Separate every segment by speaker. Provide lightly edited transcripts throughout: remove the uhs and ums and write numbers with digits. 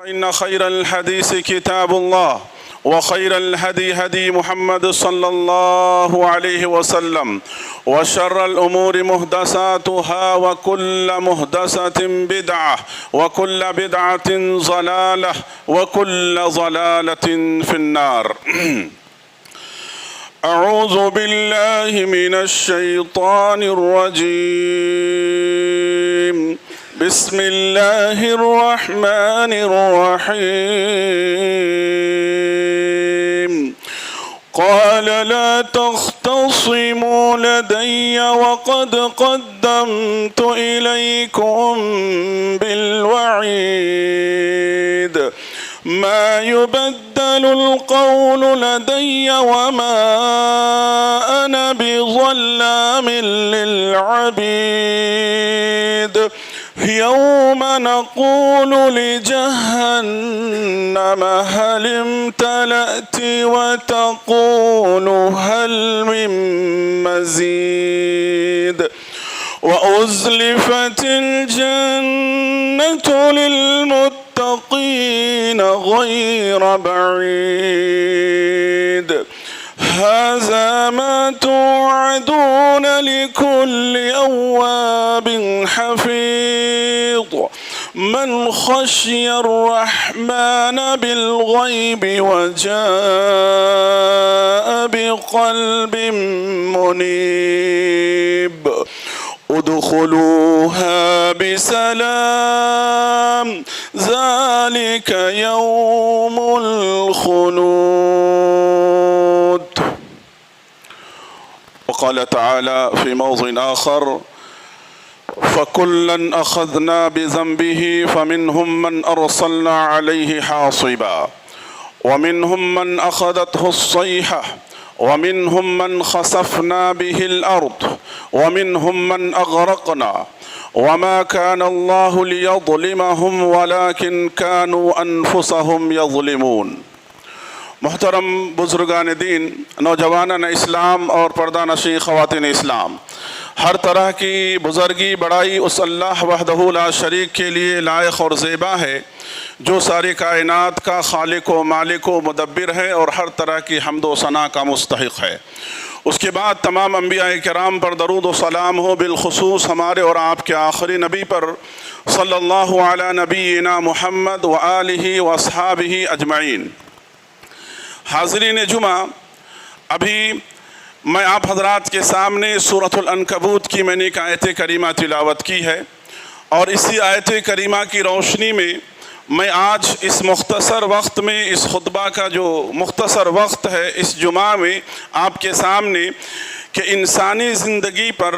Speaker 1: إن خير الحديث كتاب الله وخير الهدي هدي محمد صلى الله عليه وسلم وشر الأمور محدثاتها وكل محدثة بدعة وكل بدعة ضلالة وكل ضلالة في النار. أعوذ بالله من الشيطان الرجيم. بسم الله الرحمن الرحيم. قال لا تختصموا لدي وقد قدمت إليكم بالوعيد ما يبدل القول لدي وما أنا بظلام للعبيد. يوم نقول لجهنم هل امتلأت وتقول هل من مزيد وأزلفت الجنة للمتقين غير بعيد. هذا ما توعدون لكل أواب حفيظ من خشي الرحمن بالغيب وجاء بقلب منيب. ادخلوها بسلام ذلك يوم الخلود. وقال تعالى في موضع آخر فكلا أخذنا بذنبه فمنهم من أرسلنا عليه حاصبا ومنهم من أخذته الصيحة ومنهم من خسفنا به الأرض ومنهم من أغرقنا وما كان الله ليظلمهم ولكن كانوا أنفسهم يظلمون. محترم بزرگان دین، نوجوانان اسلام اور پردہ نشین خواتین اسلام، ہر طرح کی بزرگی بڑائی اس اللہ وحدہ لا شریک کے لیے لائق اور زیبا ہے جو ساری کائنات کا خالق و مالک و مدبر ہے اور ہر طرح کی حمد و ثنا کا مستحق ہے۔ اس کے بعد تمام انبیاء کرام پر درود و سلام ہو، بالخصوص ہمارے اور آپ کے آخری نبی پر صلی اللہ علی نبینا محمد وآلہ واصحابہ اجمعین۔ حاضرین جمعہ، ابھی میں آپ حضرات کے سامنے سورۃ العنکبوت کی میں نے ایک آیت کریمہ تلاوت کی ہے، اور اسی آیت کریمہ کی روشنی میں میں آج اس مختصر وقت میں اس خطبہ کا جو مختصر وقت ہے اس جمعہ میں آپ کے سامنے کہ انسانی زندگی پر،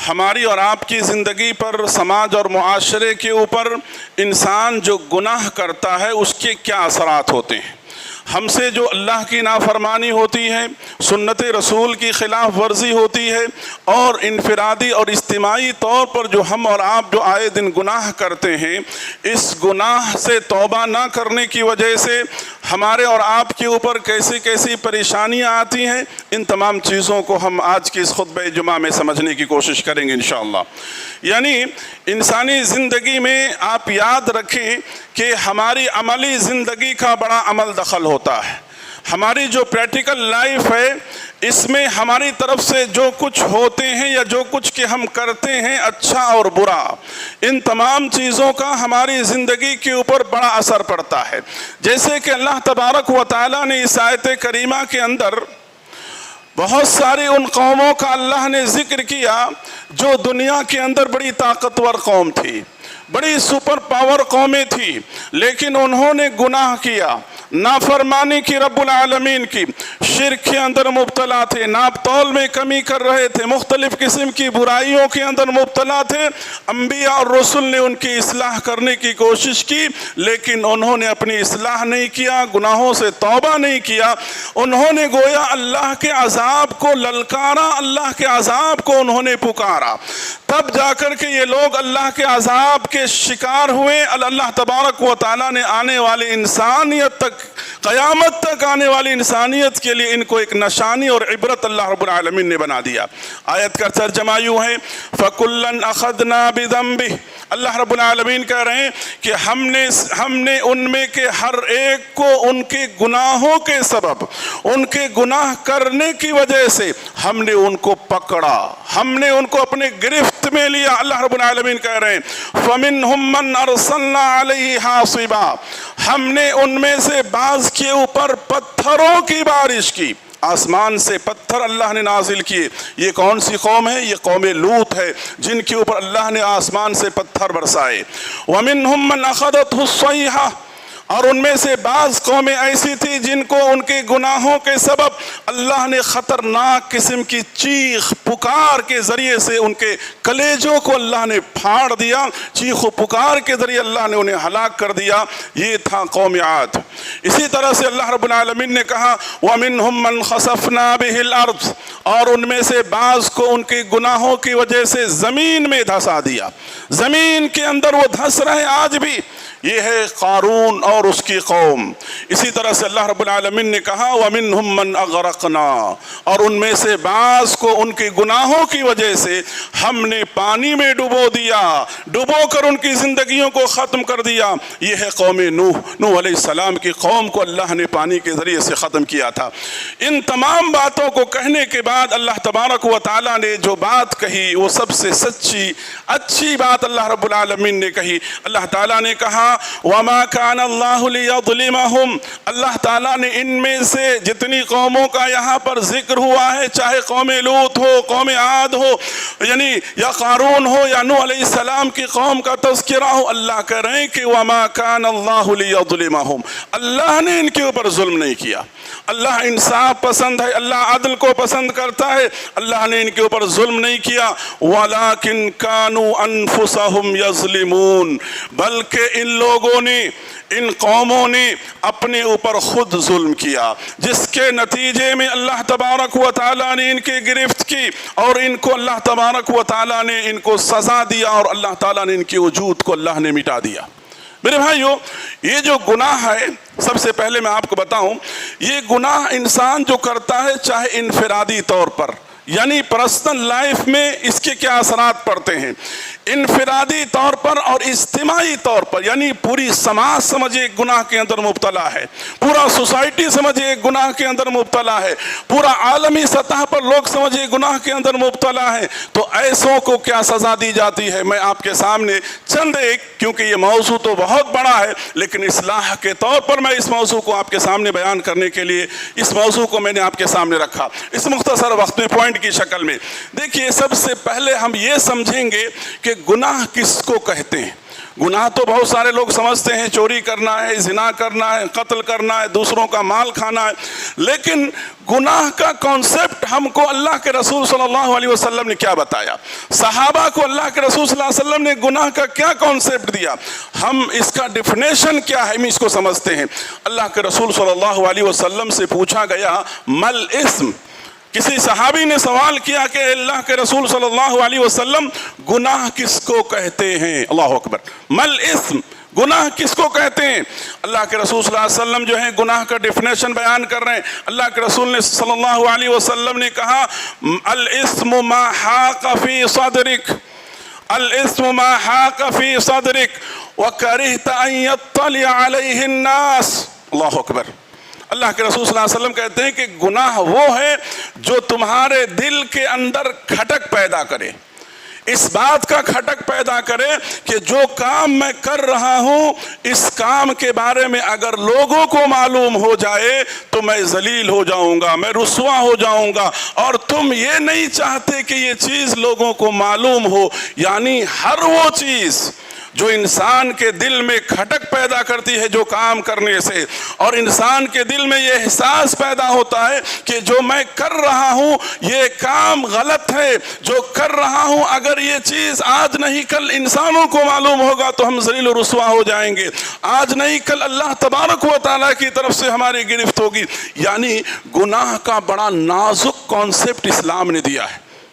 Speaker 1: ہماری اور آپ کی زندگی پر، سماج اور معاشرے کے اوپر انسان جو گناہ کرتا ہے اس کے کیا اثرات ہوتے ہیں۔ ہم سے جو اللہ کی نافرمانی ہوتی ہے، سنت رسول کی خلاف ورزی ہوتی ہے، اور انفرادی اور اجتماعی طور پر جو ہم اور آپ جو آئے دن گناہ کرتے ہیں، اس گناہ سے توبہ نہ کرنے کی وجہ سے ہمارے اور آپ کے اوپر کیسی کیسی پریشانیاں آتی ہیں، ان تمام چیزوں کو ہم آج کی اس خطبہ جمعہ میں سمجھنے کی کوشش کریں گے انشاءاللہ۔ یعنی انسانی زندگی میں آپ یاد رکھیں کہ ہماری عملی زندگی کا بڑا عمل دخل ہوتا ہے۔ ہماری جو پریکٹیکل لائف ہے اس میں ہماری طرف سے جو کچھ ہوتے ہیں یا جو کچھ کہ ہم کرتے ہیں، اچھا اور برا، ان تمام چیزوں کا ہماری زندگی کے اوپر بڑا اثر پڑتا ہے۔ جیسے کہ اللہ تبارک و تعالیٰ نے اس آیت کریمہ کے اندر بہت ساری ان قوموں کا اللہ نے ذکر کیا جو دنیا کے اندر بڑی طاقتور قوم تھی، بڑی سپر پاور قومیں تھی، لیکن انہوں نے گناہ کیا، نافرمانی کی رب العالمین کی، شرک کے اندر مبتلا تھے، ناپ تول میں کمی کر رہے تھے، مختلف قسم کی برائیوں کے اندر مبتلا تھے۔ انبیاء اور رسل نے ان کی اصلاح کرنے کی کوشش کی، لیکن انہوں نے اپنی اصلاح نہیں کیا، گناہوں سے توبہ نہیں کیا۔ انہوں نے گویا اللہ کے عذاب کو للکارا، اللہ کے عذاب کو انہوں نے پکارا، تب جا کر کے یہ لوگ اللہ کے عذاب کے شکار ہوئے۔ اللہ تبارک و تعالیٰ نے آنے والے انسانیت تک، قیامت تک تک آنے والی انسانیت کے لیے ان کو ایک نشانی اور عبرت اللہ رب العالمین نے بنا دیا۔ آیت کا ترجمہ یوں ہے فَكُلًّا أَخَذْنَا بِذَنبِهِ، اللہ رب العالمین کہہ رہے ہیں کہ ہم نے ان میں کے ہر ایک کو ان کے گناہوں کے سبب، ان کے گناہ کرنے کی وجہ سے ہم نے ان کو پکڑا، ہم نے ان کو اپنے گرفت میں لیا۔ اللہ رب العالمین کہہ رہے ہیں فَمِنْهُمْ مَنْ أَرْسَلْنَا عَلَيْهِ حَاصِبًا، ہم نے ان میں سے بعض کے اوپر پتھروں کی بارش کی، آسمان سے پتھر اللہ نے نازل کیے۔ یہ کون سی قوم ہے؟ یہ قوم لوط ہے، جن کے اوپر اللہ نے آسمان سے پتھر برسائے۔ وَمِنْهُمْ مَنْ أَخَذَتْهُ الصَّيْحَةُ، اور ان میں سے بعض قومیں ایسی تھی جن کو ان کے گناہوں کے سبب اللہ نے خطرناک قسم کی چیخ پکار کے ذریعے سے ان کے کلیجوں کو اللہ نے پھاڑ دیا، چیخ و پکار کے ذریعے اللہ نے انہیں ہلاک کر دیا۔ یہ تھا قوم عاد۔ اسی طرح سے اللہ رب العالمین نے کہا وَمِنْهُمْ مَنْ خَسَفْنَا بِهِ الْأَرْضِ، اور ان میں سے بعض کو ان کے گناہوں کی وجہ سے زمین میں دھسا دیا، زمین کے اندر وہ دھس رہے آج بھی۔ یہ ہے قارون اور اس کی قوم۔ اسی طرح سے اللہ رب العالمین نے کہا وَمِنْهُمْ مَنْ أَغْرَقْنَا، اور ان میں سے بعض کو ان کے گناہوں کی وجہ سے ہم نے پانی میں ڈبو دیا، ڈبو کر ان کی زندگیوں کو ختم کر دیا۔ یہ ہے قوم نوح علیہ السلام کی قوم کو اللہ نے پانی کے ذریعے سے ختم کیا تھا۔ ان تمام باتوں کو کہنے کے بعد اللہ تبارک و تعالیٰ نے جو بات کہی وہ سب سے سچی اچھی بات اللہ رب العالمین نے کہی۔ اللہ تعالیٰ نے کہا وَمَا كَانَ اللَّهُ لِيَظْلِمَهُمْ، اللہ تعالیٰ نے ان میں سے جتنی قوموں کا یہاں پر ذکر ہوا ہے، چاہے قوم لوط ہو، قوم عاد ہو، یعنی یا قارون ہو یا نوح علیہ السلام کی قوم کا تذکرہ ہو، اللہ کہہ رہے ہیں کہ وَمَا كَانَ اللَّهُ لِيَظْلِمَهُمْ، اللہ نے ان کے اوپر ظلم نہیں کیا۔ اللہ انصاف پسند ہے، اللہ عدل کو پسند کرتا ہے، اللہ نے ان کے اوپر ظلم نہیں کیا۔ وَلَكِنْ كَانُوا أَنفُسَهُمْ يَظْلِمُونَ، بلکہ ان لوگوں نے، ان قوموں نے اپنے اوپر خود ظلم کیا، جس کے نتیجے میں اللہ تبارک و تعالیٰ نے ان کی گرفت کی اور ان کو اللہ تبارک و تعالیٰ نے ان کو سزا دیا اور اللہ تعالیٰ نے ان کے وجود کو اللہ نے مٹا دیا۔ میرے بھائیو، یہ جو گناہ ہے، سب سے پہلے میں آپ کو بتاؤں، یہ گناہ انسان جو کرتا ہے چاہے انفرادی طور پر، یعنی پرسنل لائف میں اس کے کیا اثرات پڑتے ہیں، انفرادی طور پر اور اجتماعی طور پر، یعنی پوری سماج سمجھے ایک گناہ کے اندر مبتلا ہے، پورا سوسائٹی سمجھے ایک گناہ کے اندر مبتلا ہے، پورا عالمی سطح پر لوگ سمجھے گناہ کے اندر مبتلا ہے، تو ایسوں کو کیا سزا دی جاتی ہے؟ میں آپ کے سامنے چند ایک، کیونکہ یہ موضوع تو بہت بڑا ہے لیکن اصلاح کے طور پر میں اس موضوع کو آپ کے سامنے بیان کرنے کے لیے اس موضوع کو میں نے آپ کے سامنے رکھا اس مختصر وقت میں پوائنٹ کی شکل میں۔ دیکھیے، سب سے پہلے ہم یہ سمجھیں گے کہ گناہ کس کو کہتے ہیں۔ گناہ تو بہت سارے لوگ سمجھتے ہیں چوری کرنا ہے، زنا کرنا ہے، قتل کرنا ہے، دوسروں کا مال کھانا ہے، لیکن گناہ کا کانسیپٹ ہم کو اللہ کے رسول صلی اللہ علیہ وسلم نے کیا بتایا، صحابہ کو اللہ کے رسول صلی اللہ علیہ وسلم نے گناہ کا کیا کانسیپٹ دیا، ہم اس کا ڈیفینیشن کیا ہے، ہم اس کو سمجھتے ہیں۔ اللہ کے رسول صلی اللہ علیہ وسلم سے پوچھا گیا مل اسم، کسی صحابی نے سوال کیا کہ اللہ کے رسول صلی اللہ علیہ وسلم گناہ کس کو کہتے ہیں؟ اللہ اکبر، مل اسم، گناہ کس کو کہتے ہیں؟ اللہ کے رسول صلی اللہ علیہ وسلم جو ہیں گناہ کا ڈیفینیشن بیان کر رہے ہیں۔ اللہ کے رسول نے صلی اللہ علیہ وسلم نے کہا الاسم ما حاق فی صدرک، الاسم ما حاق فی صدرک وکرہت ان یطلع علیہ الناس۔ اللہ اکبر، اللہ کے رسول صلی اللہ علیہ وسلم کہتے ہیں کہ گناہ وہ ہے جو تمہارے دل کے اندر کھٹک پیدا کرے، اس بات کا کھٹک پیدا کرے کہ جو کام میں کر رہا ہوں اس کام کے بارے میں اگر لوگوں کو معلوم ہو جائے تو میں ذلیل ہو جاؤں گا، میں رسوا ہو جاؤں گا، اور تم یہ نہیں چاہتے کہ یہ چیز لوگوں کو معلوم ہو۔ یعنی ہر وہ چیز جو انسان کے دل میں کھٹک پیدا کرتی ہے جو کام کرنے سے، اور انسان کے دل میں یہ احساس پیدا ہوتا ہے کہ جو میں کر رہا ہوں یہ کام غلط ہے، جو کر رہا ہوں اگر یہ چیز آج نہیں کل انسانوں کو معلوم ہوگا تو ہم ذلیل و رسوا ہو جائیں گے، آج نہیں کل اللہ تبارک و تعالیٰ کی طرف سے ہماری گرفت ہوگی۔ یعنی گناہ کا بڑا نازک کانسیپٹ اسلام نے دیا ہے۔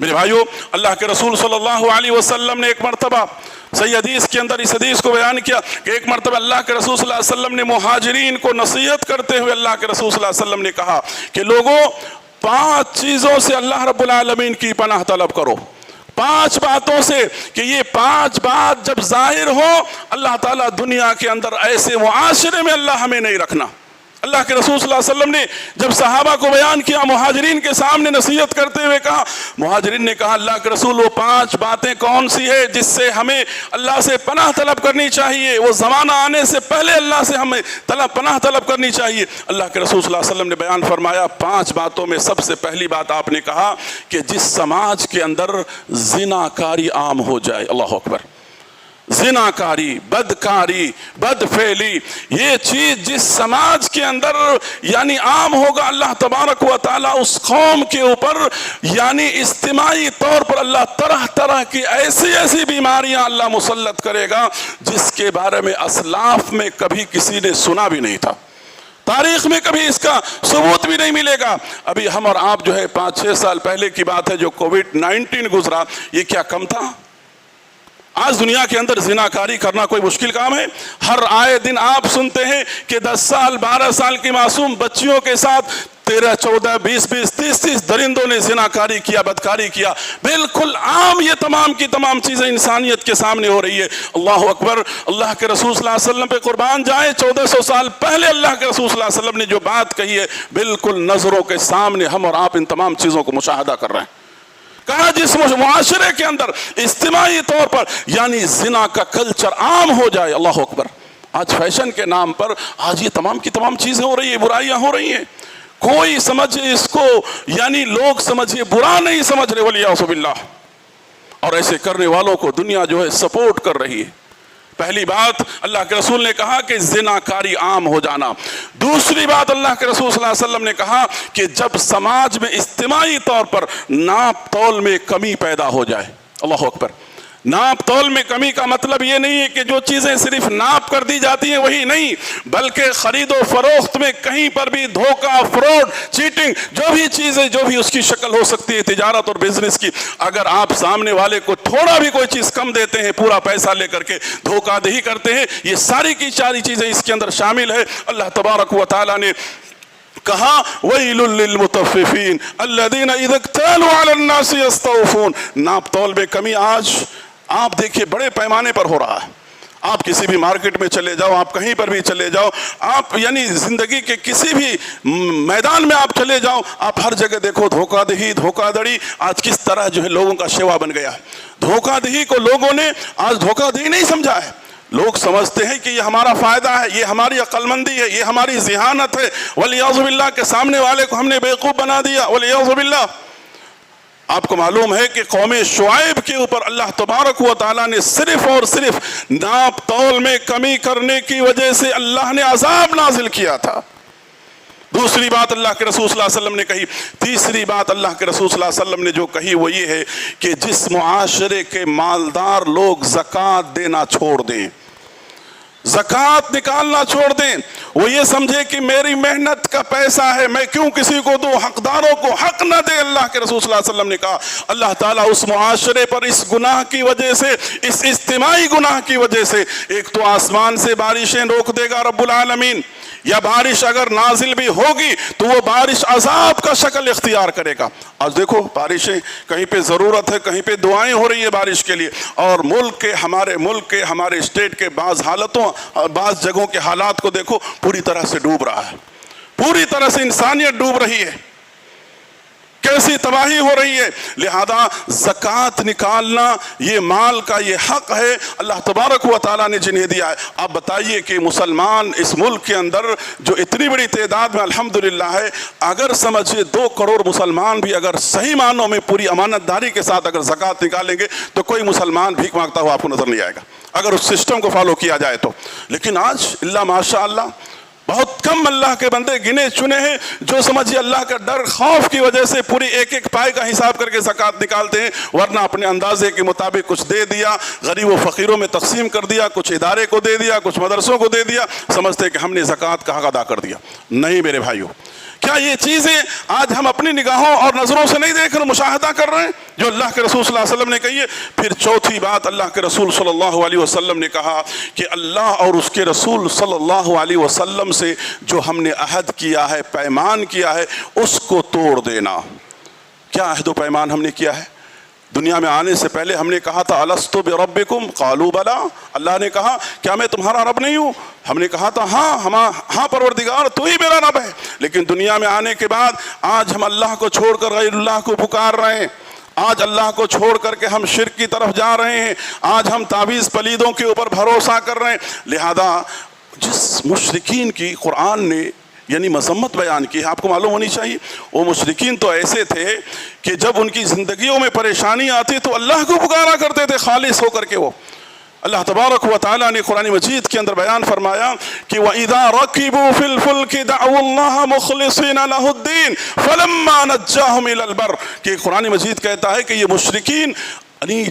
Speaker 1: میرے بھائیو، اللہ کے رسول صلی اللہ علیہ وسلم نے ایک مرتبہ صحیح حدیث کے اندر اس حدیث کو بیان کیا کہ ایک مرتبہ اللہ کے رسول صلی اللہ علیہ وسلم نے مہاجرین کو نصیحت کرتے ہوئے اللہ کے رسول صلی اللہ علیہ وسلم نے کہا کہ لوگوں 5 چیزوں سے اللہ رب العالمین کی پناہ طلب کرو، 5 باتوں سے کہ یہ 5 بات جب ظاہر ہو اللہ تعالیٰ دنیا کے اندر ایسے معاشرے میں اللہ ہمیں نہیں رکھنا۔ اللہ کے رسول صلی اللہ علیہ وسلم نے جب صحابہ کو بیان کیا، مہاجرین کے سامنے نصیحت کرتے ہوئے کہا، مہاجرین نے کہا اللہ کے رسول وہ 5 باتیں کون سی ہے جس سے ہمیں اللہ سے پناہ طلب کرنی چاہیے، وہ زمانہ آنے سے پہلے اللہ سے ہمیں پناہ طلب کرنی چاہیے؟ اللہ کے رسول صلی اللہ علیہ وسلم نے بیان فرمایا 5 باتوں میں سب سے پہلی بات آپ نے کہا کہ جس سماج کے اندر زناکاری عام ہو جائے، اللہ اکبر، زناکاری، بدکاری، بدفعلی، یہ چیز جس سماج کے اندر یعنی عام ہوگا، اللہ تبارک و تعالیٰ اس قوم کے اوپر یعنی اجتماعی طور پر اللہ طرح طرح کی ایسی بیماریاں اللہ مسلط کرے گا جس کے بارے میں اسلاف میں کبھی کسی نے سنا بھی نہیں تھا، تاریخ میں کبھی اس کا ثبوت بھی نہیں ملے گا۔ ابھی ہم اور آپ جو ہے 5-6 سال پہلے کی بات ہے جو کووڈ-19 گزرا، یہ کیا کم تھا؟ آج دنیا کے اندر زناکاری کرنا کوئی مشکل کام ہے؟ ہر آئے دن آپ سنتے ہیں کہ 10 سال 12 سال کی معصوم بچیوں کے ساتھ 13 14 20 30 درندوں نے زناکاری کیا، بدکاری کیا۔ بالکل عام یہ تمام کی تمام چیزیں انسانیت کے سامنے ہو رہی ہے۔ اللہ اکبر، اللہ کے رسول صلی اللہ علیہ وسلم پہ قربان جائیں، 1400 سال پہلے اللہ کے رسول صلی اللہ علیہ وسلم نے جو بات کہی ہے بالکل نظروں کے سامنے ہم اور آپ ان تمام چیزوں کو مشاہدہ کر رہے ہیں۔ کہا جس معاشرے کے اندر اجتماعی طور پر یعنی زنا کا کلچر عام ہو جائے، اللہ اکبر، آج فیشن کے نام پر آج یہ تمام کی تمام چیزیں ہو رہی ہیں، برائیاں ہو رہی ہیں، کوئی سمجھے اس کو یعنی لوگ سمجھے برا نہیں سمجھ رہے، والعیاذ باللہ، اور ایسے کرنے والوں کو دنیا جو ہے سپورٹ کر رہی ہے۔ پہلی بات اللہ کے رسول نے کہا کہ زناکاری عام ہو جانا۔ دوسری بات اللہ کے رسول صلی اللہ علیہ وسلم نے کہا کہ جب سماج میں اجتماعی طور پر ناپ تول میں کمی پیدا ہو جائے، اللہ اکبر، ناپ تول میں کمی کا مطلب یہ نہیں ہے کہ جو چیزیں صرف ناپ کر دی جاتی ہیں وہی نہیں، بلکہ خرید و فروخت میں کہیں پر بھی دھوکہ، فراڈ، چیٹنگ، جو بھی چیزیں جو بھی اس کی شکل ہو سکتی ہے تجارت اور بزنس کی، اگر آپ سامنے والے کو تھوڑا بھی کوئی چیز کم دیتے ہیں پورا پیسہ لے کر کے دھوکہ دہی کرتے ہیں، یہ ساری کی ساری چیزیں اس کے اندر شامل ہے۔ اللہ تبارک و تعالیٰ نے کہا وَيْلٌ لِّلْمُطَفِّفِينَ الَّذِينَ إِذَا اكْتَالُوا عَلَى النَّاسِ يَسْتَوْفُونَ۔ ناپ تول میں کمی آج آپ دیکھیے بڑے پیمانے پر ہو رہا ہے۔ آپ کسی بھی مارکیٹ میں چلے جاؤ، آپ کہیں پر بھی چلے جاؤ، آپ یعنی زندگی کے کسی بھی میدان میں آپ چلے جاؤ، آپ ہر جگہ دیکھو دھوکہ دہی، دھوکہ دڑی آج کس طرح جو ہے لوگوں کا شیوا بن گیا ہے۔ دھوکہ دہی کو لوگوں نے آج دھوکہ دہی نہیں سمجھا ہے، لوگ سمجھتے ہیں کہ یہ ہمارا فائدہ ہے، یہ ہماری عقل مندی ہے، یہ ہماری ذہانت ہے، والعیاذ باللہ کہ سامنے والے کو ہم نے بیوقوف بنا دیا، والعیاذ باللہ۔ آپ کو معلوم ہے کہ قوم شعیب کے اوپر اللہ تبارک و تعالیٰ نے صرف اور صرف ناپ تول میں کمی کرنے کی وجہ سے اللہ نے عذاب نازل کیا تھا۔ دوسری بات اللہ کے رسول صلی اللہ علیہ وسلم نے کہی۔ تیسری بات اللہ کے رسول صلی اللہ علیہ وسلم نے جو کہی وہ یہ ہے کہ جس معاشرے کے مالدار لوگ زکوٰۃ دینا چھوڑ دیں، زکوٰۃ نکالنا چھوڑ دیں، وہ یہ سمجھے کہ میری محنت کا پیسہ ہے، میں کیوں کسی کو دوں، حقداروں کو حق نہ دے۔ اللہ کے رسول صلی اللہ علیہ وسلم نے کہا اللہ تعالیٰ اس معاشرے پر اس گناہ کی وجہ سے، اس اجتماعی گناہ کی وجہ سے ایک تو آسمان سے بارشیں روک دے گا رب العالمین، یا بارش اگر نازل بھی ہوگی تو وہ بارش عذاب کا شکل اختیار کرے گا۔ آج دیکھو بارشیں کہیں پہ ضرورت ہے، کہیں پہ دعائیں ہو رہی ہے بارش کے لیے، اور ہمارے ملک کے ہمارے اسٹیٹ کے بعض جگہوں کے حالات کو دیکھو، پوری طرح سے ڈوب رہا ہے، پوری طرح سے انسانیت ڈوب رہی ہے، کیسی تباہی ہو رہی ہے۔ لہذا زکوٰۃ نکالنا یہ مال کا یہ حق ہے اللہ تبارک و تعالیٰ نے جنہیں دیا ہے۔ آپ بتائیے کہ مسلمان اس ملک کے اندر جو اتنی بڑی تعداد میں الحمدللہ ہے، اگر سمجھے 2 کروڑ مسلمان بھی اگر صحیح معنوں میں پوری امانت داری کے ساتھ اگر زکوٰۃ نکالیں گے تو کوئی مسلمان بھیک مانگتا ہوا آپ کو نظر نہیں آئے گا اگر اس سسٹم کو فالو کیا جائے تو۔ لیکن آج اللہ ماشاء اللہ بہت کم اللہ کے بندے گنے چنے ہیں جو سمجھیے اللہ کا ڈر خوف کی وجہ سے پوری ایک پائے کا حساب کر کے زکوٰۃ نکالتے ہیں، ورنہ اپنے اندازے کے مطابق کچھ دے دیا، غریب و فقیروں میں تقسیم کر دیا، کچھ ادارے کو دے دیا، کچھ مدرسوں کو دے دیا، سمجھتے کہ ہم نے زکوٰۃ کا حق ادا کر دیا۔ نہیں میرے بھائیوں، کیا یہ چیزیں آج ہم اپنی نگاہوں اور نظروں سے نہیں دیکھ رہے، مشاہدہ کر رہے ہیں جو اللہ کے رسول صلی اللہ علیہ وسلم نے کہی ہے؟ پھر چوتھی بات اللہ کے رسول صلی اللہ علیہ وسلم نے کہا کہ اللہ اور اس کے رسول صلی اللہ علیہ وسلم سے جو ہم نے عہد کیا ہے، پیمان کیا ہے، اس کو توڑ دینا۔ کیا عہد و پیمان ہم نے کیا ہے؟ دنیا میں آنے سے پہلے ہم نے کہا تھا الستو بربکم قالوا بلا، اللہ نے کہا کیا میں تمہارا رب نہیں ہوں؟ ہم نے کہا تھا ہاں پروردگار تو ہی میرا رب ہے۔ لیکن دنیا میں آنے کے بعد آج ہم اللہ کو چھوڑ کر غیر اللہ کو پکار رہے ہیں، آج اللہ کو چھوڑ کر کے ہم شرک کی طرف جا رہے ہیں، آج ہم تعویذ پلیدوں کے اوپر بھروسہ کر رہے ہیں۔ لہذا جس مشرکین کی قرآن نے یعنی مذمت بیان کی ہے، آپ کو معلوم ہونی چاہیے، وہ مشرکین تو ایسے تھے کہ جب ان کی زندگیوں میں پریشانی آتی تو اللہ کو پکارا کرتے تھے خالص ہو کر کے۔ وہ اللہ تبارک و تعالیٰ نے قرآن مجید کے اندر بیان فرمایا کہ وَإِذَا رَكِبُوا فِي الْفُلْكِ دَعَوُا اللَّهَ مُخْلِصِينَ لَهُ الدِّينَ فَلَمَّا نَجَّاهُمْ إِلَى الْبَرِّ، کہ قرآن مجید کہتا ہے کہ یہ مشرکین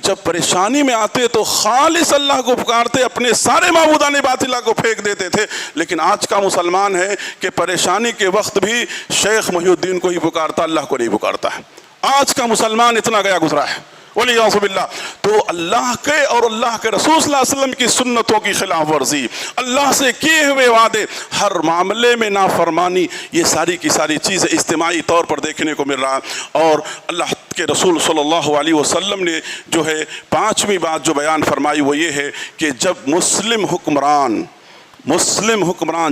Speaker 1: جب پریشانی میں آتے تو خالص اللہ کو پکارتے، اپنے سارے معبودان باطلہ کو پھینک دیتے تھے۔ لیکن آج کا مسلمان ہے کہ پریشانی کے وقت بھی شیخ محی الدین کو ہی پکارتا، اللہ کو نہیں پکارتا ہے۔ آج کا مسلمان اتنا گیا گزرا ہے، وَلِيَعُوذُ بِاللَّہ۔ تو اللہ کے اور اللہ کے رسول صلی اللہ علیہ وسلم کی سنتوں کی خلاف ورزی، اللہ سے کیے ہوئے وعدے، ہر معاملے میں نافرمانی، یہ ساری کی ساری چیزیں اجتماعی طور پر دیکھنے کو مل رہا ہے۔ اور اللہ کے رسول صلی اللہ علیہ وسلم نے جو ہے پانچویں بات جو بیان فرمائی وہ یہ ہے کہ جب مسلم حکمران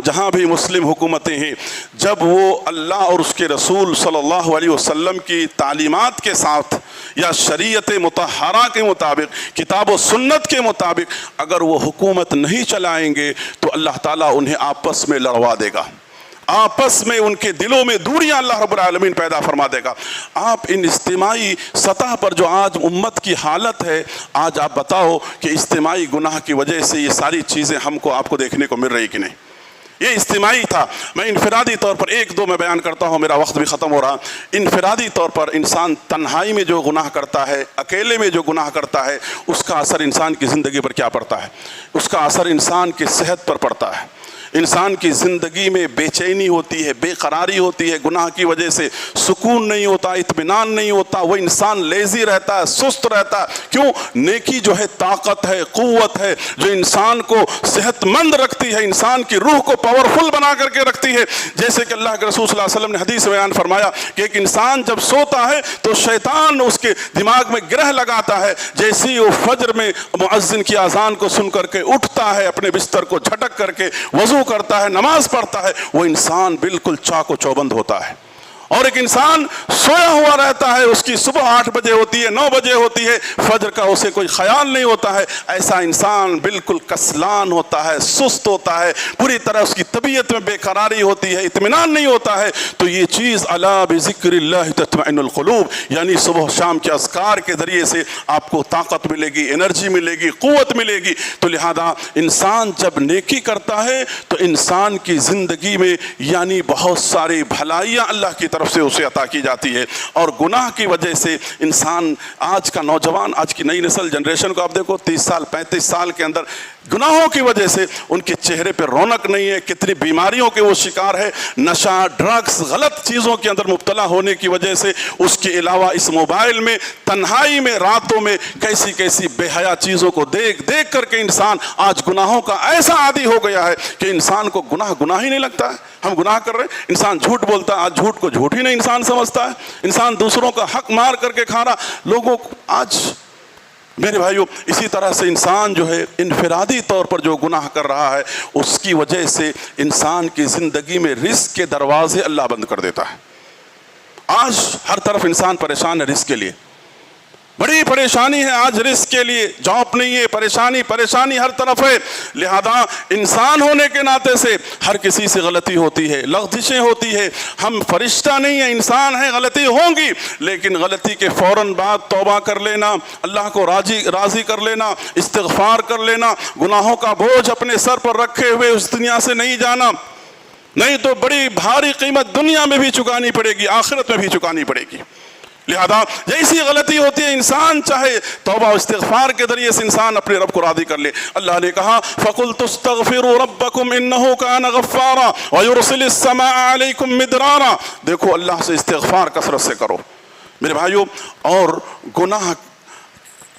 Speaker 1: جہاں بھی مسلم حکومتیں ہیں، جب وہ اللہ اور اس کے رسول صلی اللہ علیہ وسلم کی تعلیمات کے ساتھ یا شریعت مطہرہ کے مطابق، کتاب و سنت کے مطابق اگر وہ حکومت نہیں چلائیں گے تو اللہ تعالیٰ انہیں آپس میں لڑوا دے گا، آپس میں ان کے دلوں میں دوریاں اللہ رب العالمین پیدا فرما دے گا۔ آپ ان اجتماعی سطح پر جو آج امت کی حالت ہے، آج آپ بتاؤ کہ اجتماعی گناہ کی وجہ سے یہ ساری چیزیں آپ کو دیکھنے کو مل رہی کہ نہیں؟ یہ اجتماعی تھا۔ میں انفرادی طور پر ایک دو میں بیان کرتا ہوں، میرا وقت بھی ختم ہو رہا۔ انفرادی طور پر انسان تنہائی میں جو گناہ کرتا ہے، اکیلے میں جو گناہ کرتا ہے، اس کا اثر انسان کی زندگی پر کیا پڑتا ہے؟ اس کا اثر انسان کی صحت پر پڑتا ہے، انسان کی زندگی میں بے چینی ہوتی ہے، بے قراری ہوتی ہے، گناہ کی وجہ سے سکون نہیں ہوتا، اطمینان نہیں ہوتا، وہ انسان لیزی رہتا ہے، سست رہتا ہے۔ کیوں؟ نیکی جو ہے طاقت ہے، قوت ہے، جو انسان کو صحت مند رکھتی ہے، انسان کی روح کو پاورفل بنا کر کے رکھتی ہے۔ جیسے کہ اللہ کے رسول صلی اللہ علیہ وسلم نے حدیث بیان فرمایا کہ ایک انسان جب سوتا ہے تو شیطان اس کے دماغ میں گرہ لگاتا ہے، جیسے ہی وہ فجر میں مؤذن کی اذان کو سن کر کے اٹھتا ہے، اپنے بستر کو جھٹک کر کے وضو کرتا ہے، نماز پڑھتا ہے، وہ انسان بالکل چاق و چوبند ہوتا ہے۔ اور ایک انسان سویا ہوا رہتا ہے، اس کی صبح 8 بجے ہوتی ہے، 9 بجے ہوتی ہے، فجر کا اسے کوئی خیال نہیں ہوتا ہے، ایسا انسان بالکل کسلان ہوتا ہے، سست ہوتا ہے، پوری طرح اس کی طبیعت میں بے قراری ہوتی ہے، اطمینان نہیں ہوتا ہے۔ تو یہ چیز الا بذکر اللہ تطمئن القلوب، یعنی صبح شام کے اذکار کے ذریعے سے آپ کو طاقت ملے گی، انرجی ملے گی، قوت ملے گی۔ تو لہذا انسان جب نیکی کرتا ہے تو انسان کی زندگی میں یعنی بہت ساری بھلائیاں اللہ کی طرف سے اسے عطا کی جاتی ہے۔ اور گناہ کی وجہ سے انسان، آج کا نوجوان، آج کی نئی نسل جنریشن کو آپ دیکھو، 30 سال 35 سال کے اندر گناہوں کی وجہ سے ان کے چہرے پہ رونق نہیں ہے، کتنی بیماریوں کے وہ شکار ہے، نشہ، ڈرگس، غلط چیزوں کے اندر مبتلا ہونے کی وجہ سے، اس کے علاوہ اس موبائل میں تنہائی میں راتوں میں کیسی کیسی بے حیا چیزوں کو دیکھ دیکھ کر کے انسان آج گناہوں کا ایسا عادی ہو گیا ہے کہ انسان کو گناہ ہی نہیں لگتا ہے۔ ہم گناہ کر رہے ہیں، انسان جھوٹ بولتا ہے، آج جھوٹ کو جھوٹ ہی نہیں انسان سمجھتا ہے، انسان دوسروں کا حق مار کر کے کھا رہا لوگوں کو۔ آج میرے بھائیوں اسی طرح سے انسان جو ہے انفرادی طور پر جو گناہ کر رہا ہے، اس کی وجہ سے انسان کی زندگی میں رزق کے دروازے اللہ بند کر دیتا ہے۔ آج ہر طرف انسان پریشان ہے رزق کے لیے، بڑی پریشانی ہے آج رزق کے لیے، جاب نہیں ہے، پریشانی ہر طرف ہے۔ لہذا انسان ہونے کے ناطے سے ہر کسی سے غلطی ہوتی ہے، لغزشیں ہوتی ہے، ہم فرشتہ نہیں ہیں، انسان ہیں، غلطی ہوں گی، لیکن غلطی کے فوراً بعد توبہ کر لینا، اللہ کو راضی کر لینا، استغفار کر لینا، گناہوں کا بوجھ اپنے سر پر رکھے ہوئے اس دنیا سے نہیں جانا، نہیں تو بڑی بھاری قیمت دنیا میں بھی چکانی پڑے گی، آخرت میں بھی چکانی پڑے گی۔ لہذا جیسی غلطی ہوتی ہے انسان چاہے توبہ و استغفار کے ذریعے سے انسان اپنے رب کو راضی کر لے۔ اللہ نے کہا فَقُلْتُ اسْتَغْفِرُوا رَبَّكُمْ إِنَّهُ كَانَ غَفَّارًا وَيُرْسِلِ السَّمَاءَ عَلَيْكُمْ مِدْرَارًا۔ دیکھو اللہ سے استغفار کثرت سے کرو میرے بھائیوں۔ اور گناہ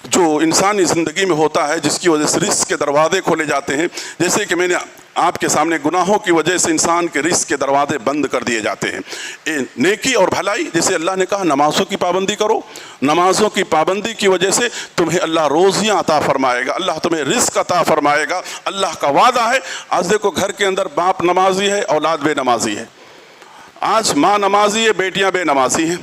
Speaker 1: جو انسانی زندگی میں ہوتا ہے جس کی وجہ سے رزق کے دروازے کھولے جاتے ہیں، جیسے کہ میں نے آپ کے سامنے گناہوں کی وجہ سے انسان کے رزق کے دروازے بند کر دیے جاتے ہیں۔ نیکی اور بھلائی، جیسے اللہ نے کہا نمازوں کی پابندی کرو، نمازوں کی پابندی کی وجہ سے تمہیں اللہ روزیاں عطا فرمائے گا، اللہ تمہیں رزق عطا فرمائے گا، اللہ کا وعدہ ہے۔ آج دیکھو گھر کے اندر باپ نمازی ہے، اولاد بے نمازی ہے، آج ماں نمازی ہے، بیٹیاں بے نمازی ہیں۔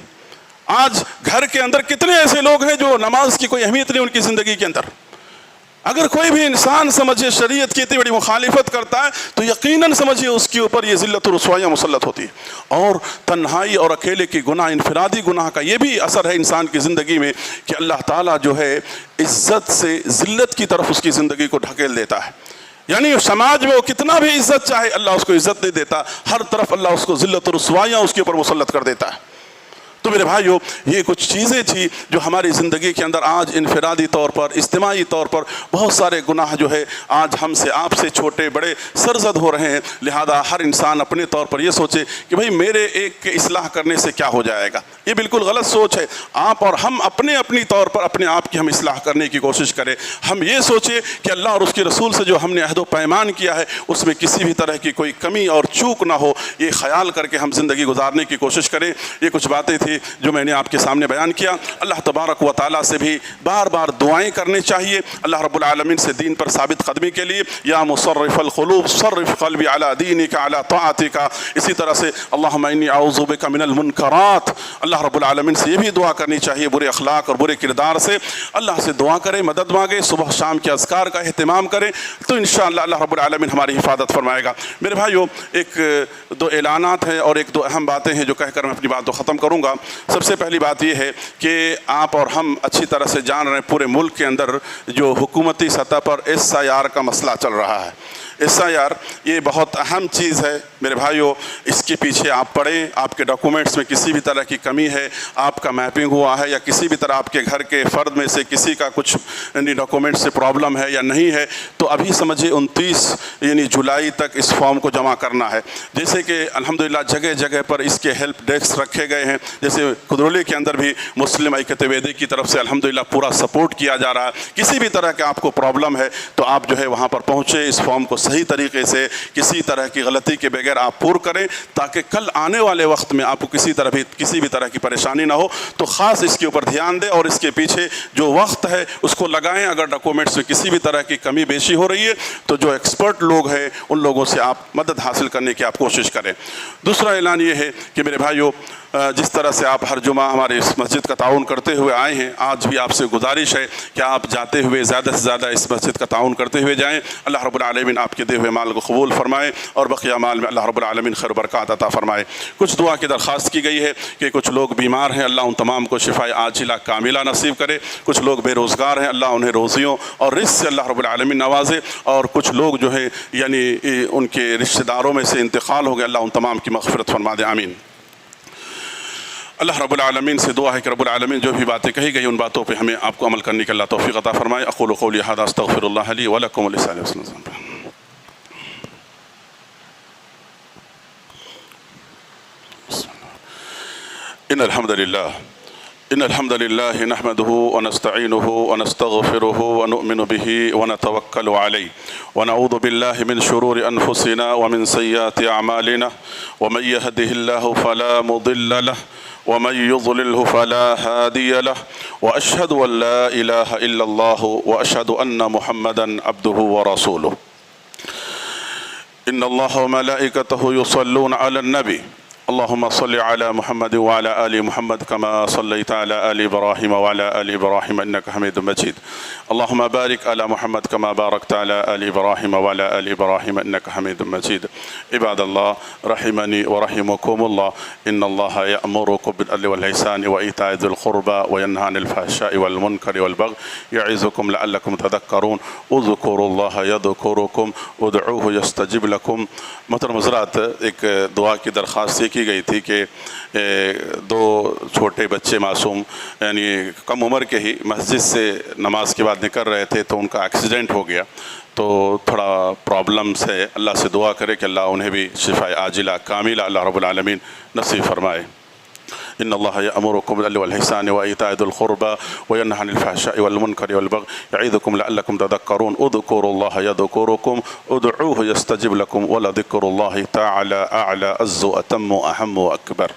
Speaker 1: آج گھر کے اندر کتنے ایسے لوگ ہیں جو نماز کی کوئی اہمیت نہیں ان کی زندگی کے اندر۔ اگر کوئی بھی انسان سمجھے شریعت کی اتنی بڑی مخالفت کرتا ہے تو یقیناً سمجھے اس کے اوپر یہ ذلت و رسوائیاں مسلط ہوتی ہے۔ اور تنہائی اور اکیلے کی گناہ، انفرادی گناہ کا یہ بھی اثر ہے انسان کی زندگی میں کہ اللہ تعالیٰ جو ہے عزت سے ذلت کی طرف اس کی زندگی کو ڈھکیل دیتا ہے۔ یعنی سماج میں وہ کتنا بھی عزت چاہے اللہ اس کو عزت نہیں دیتا، ہر طرف اللہ اس کو ذلت و رسوائیاں اس کے اوپر مسلط کر دیتا ہے۔ تو میرے بھائیو یہ کچھ چیزیں تھیں جو ہماری زندگی کے اندر آج انفرادی طور پر، اجتماعی طور پر بہت سارے گناہ جو ہے آج ہم سے، آپ سے چھوٹے بڑے سرزد ہو رہے ہیں۔ لہذا ہر انسان اپنے طور پر یہ سوچے کہ بھئی میرے ایک کے اصلاح کرنے سے کیا ہو جائے گا، یہ بالکل غلط سوچ ہے۔ آپ اور ہم اپنی طور پر اپنے آپ کی ہم اصلاح کرنے کی کوشش کریں۔ ہم یہ سوچیں کہ اللہ اور اس کے رسول سے جو ہم نے عہد و پیمان کیا ہے اس میں کسی بھی طرح کی کوئی کمی اور چوک نہ ہو، یہ خیال کر کے ہم زندگی گزارنے کی کوشش کریں۔ یہ کچھ باتیں تھیں جو میں نے آپ کے سامنے بیان کیا۔ اللہ تبارک و تعالیٰ سے بھی بار بار دعائیں کرنے چاہیے اللہ رب العالمین سے دین پر ثابت قدمی کے لیے۔ یا مصرف القلوب صرف قلبی علی دینک علی طاعتک۔ اسی طرح سے اللہم انی اعوذ بک من المنکرات، اللہ رب العالمین سے یہ بھی دعا کرنی چاہیے برے اخلاق اور برے کردار سے۔ اللہ سے دعا کریں، مدد مانگیں، صبح شام کے اذکار کا اہتمام کریں تو انشاءاللہ اللہ رب العالمین ہماری حفاظت فرمائے گا۔ میرے بھائیو ایک دو اعلانات ہیں اور ایک دو اہم باتیں ہیں جو کہہ کر میں اپنی بات کو ختم کروں گا۔ سب سے پہلی بات یہ ہے کہ آپ اور ہم اچھی طرح سے جان رہے ہیں پورے ملک کے اندر جو حکومتی سطح پر SIR کا مسئلہ چل رہا ہے۔ SIR یہ بہت اہم چیز ہے میرے بھائیو، اس کے پیچھے آپ پڑھیں، آپ کے ڈاکومنٹس میں کسی بھی طرح کی کمی ہے، آپ کا میپنگ ہوا ہے یا کسی بھی طرح آپ کے گھر کے فرد میں سے کسی کا کچھ ڈاکومنٹ سے پرابلم ہے یا نہیں ہے تو ابھی سمجھے 29 جولائی تک اس فارم کو جمع کرنا ہے۔ جیسے کہ الحمدللہ جگہ جگہ پر اس کے ہیلپ ڈیسک رکھے گئے ہیں، جیسے کھدرولی کے اندر بھی مسلم ایکت ویدی کی طرف سے الحمدللہ پورا سپورٹ کیا جا رہا ہے۔ کسی بھی طرح کے آپ کو پرابلم ہے تو آپ جو ہے وہاں پر پہنچے، اس فارم کو صحیح طریقے سے کسی طرح کی غلطی کے بغیر آپ پور کریں تاکہ کل آنے والے وقت میں آپ کو کسی بھی طرح کی پریشانی نہ ہو۔ تو خاص اس کے اوپر دھیان دیں اور اس کے پیچھے جو وقت ہے اس کو لگائیں۔ اگر ڈاکومنٹس میں کسی بھی طرح کی کمی بیشی ہو رہی ہے تو جو ایکسپرٹ لوگ ہیں ان لوگوں سے آپ مدد حاصل کرنے کی آپ کوشش کریں۔ دوسرا اعلان یہ ہے کہ میرے بھائیو جس طرح سے آپ ہر جمعہ ہمارے اس مسجد کا تعاون کرتے ہوئے آئے ہیں، آج بھی آپ سے گزارش ہے کہ آپ جاتے ہوئے زیادہ سے زیادہ اس مسجد کا تعاون کرتے ہوئے جائیں۔ اللہ رب العالمین آپ کے دے ہوئے مال کو قبول فرمائے اور بقیہ مال میں اللہ رب العالمین خیر و برکات عطا فرمائے۔ کچھ دعا کی درخواست کی گئی ہے کہ کچھ لوگ بیمار ہیں، اللہ ان تمام کو شفائے عاجلہ کاملہ نصیب کرے۔ کچھ لوگ بے روزگار ہیں، اللہ انہیں روزیوں اور رزق سے اللہ رب العالمین نوازے۔ اور کچھ لوگ جو ہے یعنی ان کے رشتہ داروں میں سے انتقال ہو گئے، اللہ ان تمام کی مغفرت فرما دے، آمین۔ اللہ رب العالمین سے دعا ہے کہ رب العالمین جو بھی باتیں کہی گئی ان باتوں پہ ہمیں آپ کو عمل کرنے کے اللہ توفیق عطا فرمائے۔ اقول قولی ھذا استغفر اللہ لی ولکم ولسائر المسلمین۔ إن الحمد لله نحمده ونستعينه ونستغفره ونؤمن به ونتوكل عليه ونعوذ بالله من شرور أنفسنا ومن سيئات أعمالنا ومن يهده الله فلا مضل له ومن يضلله فلا هادي له وأشهد أن لا إله إلا الله وأشهد أن محمدا عبده ورسوله إن الله وملائكته يصلون على النبي اللهم صل على محمد وعلى آل محمد كما صليت على آل إبراهيم وعلى آل إبراهيم إنك حميد مجيد اللهم بارك على محمد كما باركت على آل إبراهيم وعلى آل إبراهيم إنك حميد مجيد عباد الله رحمني ورحمكم الله إن الله يأمركم بالعدل والإحسان وإيتاء ذي القربى وينهى عن الفحشاء والمنكر والبغي يعظكم لعلكم تذكرون اذكروا الله يذكركم ادعوه يستجب لكم۔ محترم حضرات، ایک دعا کی درخواست ہے کی گئی تھی کہ دو چھوٹے بچے معصوم یعنی کم عمر کے ہی مسجد سے نماز کے بعد نکل رہے تھے تو ان کا ایکسیڈنٹ ہو گیا، تو تھوڑا پرابلمس ہے، اللہ سے دعا کرے کہ اللہ انہیں بھی شفاء عاجلہ کاملہ اللہ رب العالمین نصیب فرمائے۔ إن الله يأمركم بالعدل والإحسان وإيتاء ذي القربى وينهى عن الفحشاء والمنكر والبغي يعظكم لعلكم تذكرون اذكروا الله يذكركم ادعوه يستجب لكم ولذكر الله تعالى أعلى عز وأتم وأهم وأكبر۔